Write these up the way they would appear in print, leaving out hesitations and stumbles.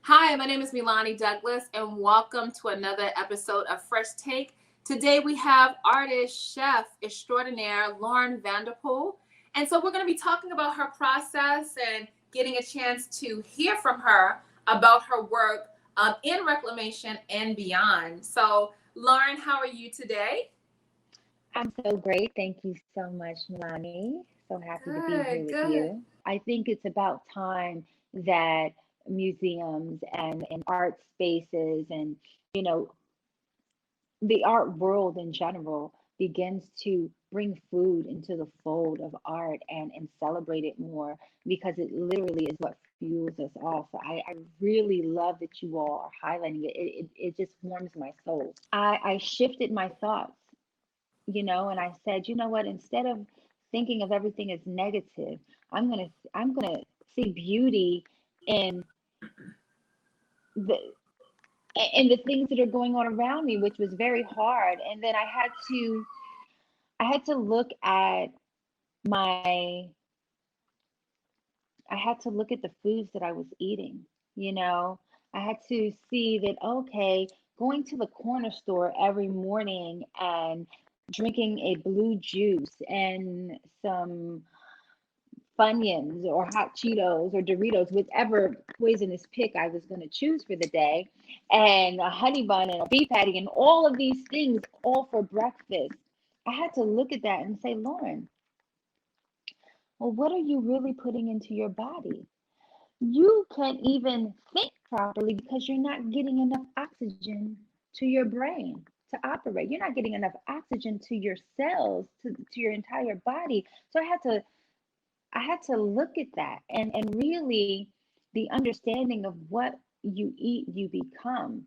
Hi, my name is Milani Douglas, and welcome to another episode of Fresh Take. Today we have artist, chef extraordinaire Lauren Vanderpool. And so we're going to be talking about her process and getting a chance to hear from her about her work in reclamation and beyond. So, Lauren, how are you today? I'm so great. Thank you so much, Milani. So happy to be here Good, with good. you. I think it's about time that museums and art spaces and, you know, the art world in general begins to bring food into the fold of art and celebrate it more because it literally is what fuels us all. So I really love that you all are highlighting it. It just warms my soul. I shifted my thoughts, and I said, you know what, instead of thinking of everything as negative, I'm gonna see beauty in the in the things that are going on around me, which was very hard. And then I had to look at my I had to look at the foods that I was eating, you know. I had to see that, okay, going to the corner store every morning and drinking a blue juice and some Funyuns or hot Cheetos or Doritos, whichever poisonous pick I was going to choose for the day, and a honey bun and a beef patty and all of these things all for breakfast. I had to look at that and say, Lauren, well, what are you really putting into your body? You can't even think properly because you're not getting enough oxygen to your brain to operate. You're not getting enough oxygen to your cells, to your entire body. So I had to look at that and really the understanding of what you eat, you become,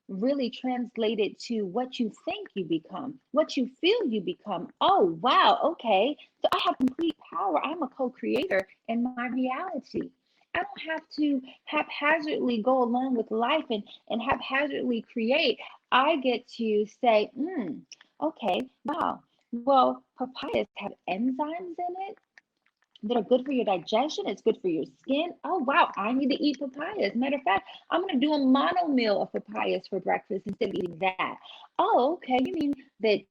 really translated to what you think you become, what you feel you become. Oh, wow, okay. So I have complete power. I'm a co-creator in my reality. I don't have to haphazardly go along with life and haphazardly create. I get to say, okay, wow. Well, papayas have enzymes in it that are good for your digestion. It's good for your skin. Oh, wow. I need to eat papayas. Matter of fact, I'm going to do a mono meal of papayas for breakfast instead of eating that. Oh, okay. You mean that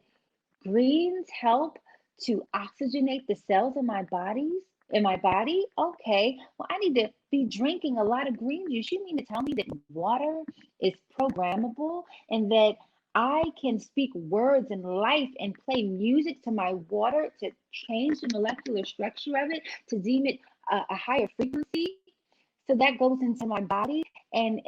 greens help to oxygenate the cells in my body? Okay. Well, I need to be drinking a lot of green juice. You mean to tell me that water is programmable and that I can speak words and life and play music to my water to change the molecular structure of it, to deem it a higher frequency? So that goes into my body and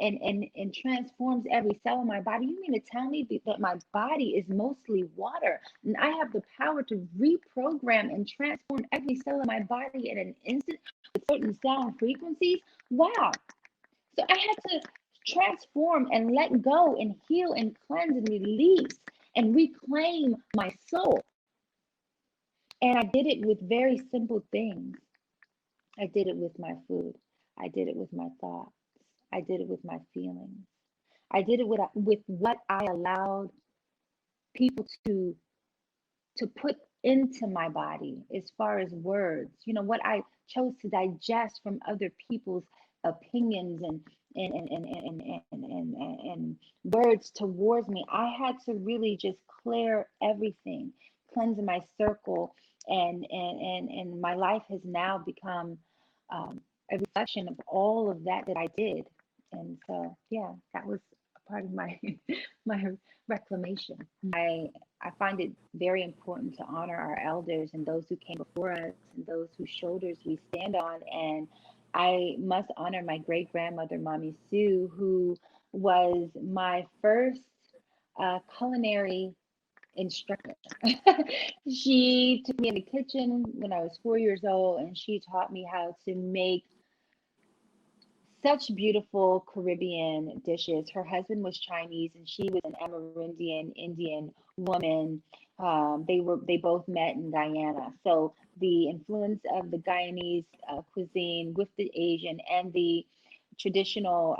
transforms every cell in my body. You mean to tell me that my body is mostly water and I have the power to reprogram and transform every cell in my body in an instant with certain sound frequencies? Wow. So I had to transform and let go and heal and cleanse and release and reclaim my soul. And I did it with very simple things. I did it with my food. I did it with my thoughts. I did it with my feelings. I did it with what I allowed people to put into my body as far as words. What I chose to digest from other people's opinions and words towards me. I had to really just clear everything, cleanse my circle, and my life has now become a reflection of all of that I did. And so, yeah, that was a part of my my reclamation. I find it very important to honor our elders and those who came before us and those whose shoulders we stand on. And I must honor my great grandmother, Mommy Sue, who was my first culinary instructor. She took me in the kitchen when I was 4 years old and she taught me how to make such beautiful Caribbean dishes. Her husband was Chinese and she was an Amerindian Indian woman. They both met in Guyana. So the influence of the Guyanese cuisine with the Asian and the traditional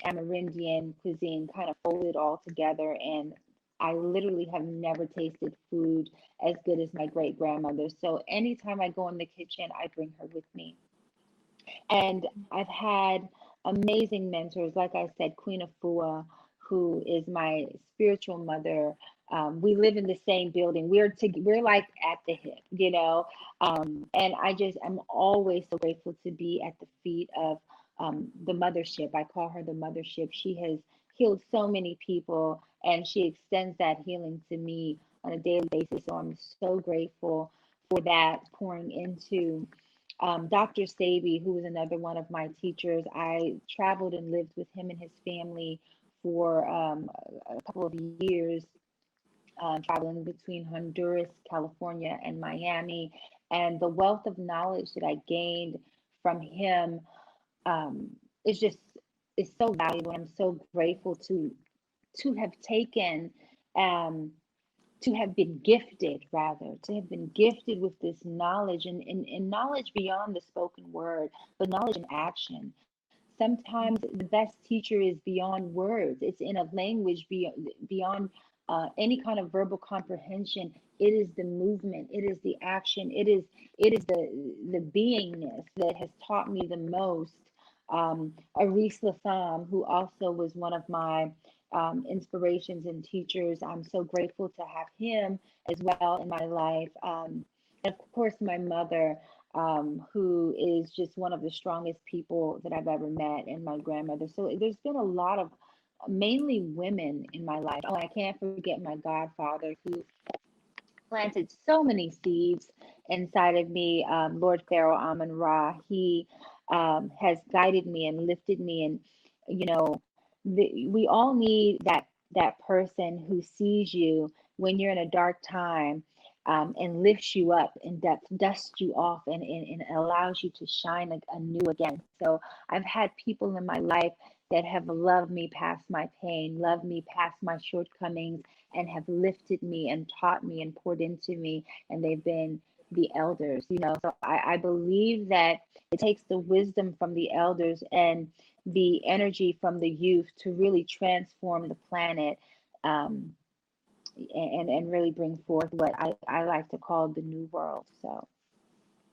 Amerindian cuisine kind of folded all together. And I literally have never tasted food as good as my great grandmother. So anytime I go in the kitchen, I bring her with me. And I've had amazing mentors. Like I said, Queen Afua, who is my spiritual mother. We live in the same building. We're like at the hip, you know. And I'm always so grateful to be at the feet of the mothership. I call her the mothership. She has healed so many people, and she extends that healing to me on a daily basis. So I'm so grateful for that pouring into Dr. Sabi, who was another one of my teachers. I traveled and lived with him and his family for a couple of years, traveling between Honduras, California, and Miami. And the wealth of knowledge that I gained from him um, is just is so valuable. I'm so grateful to have taken um, to have been gifted, rather, to have been gifted with this knowledge and knowledge beyond the spoken word, but knowledge in action. Sometimes the best teacher is beyond words, it's in a language beyond any kind of verbal comprehension. It is the movement, it is the action, it is the beingness that has taught me the most. Aris Latham, who also was one of my inspirations and teachers. I'm so grateful to have him as well in my life. And of course, my mother, who is just one of the strongest people that I've ever met, and my grandmother. So there's been a lot of mainly women in my life. Oh, I can't forget my godfather, who planted so many seeds inside of me. Lord Pharaoh Amun Ra, he has guided me and lifted me, and you know, we all need that person who sees you when you're in a dark time. And lifts you up and dusts you off and allows you to shine anew again. So I've had people in my life that have loved me past my pain, loved me past my shortcomings, and have lifted me and taught me and poured into me, and they've been the elders, you know. So I believe that it takes the wisdom from the elders and the energy from the youth to really transform the planet, um, and really bring forth what I like to call the new world. So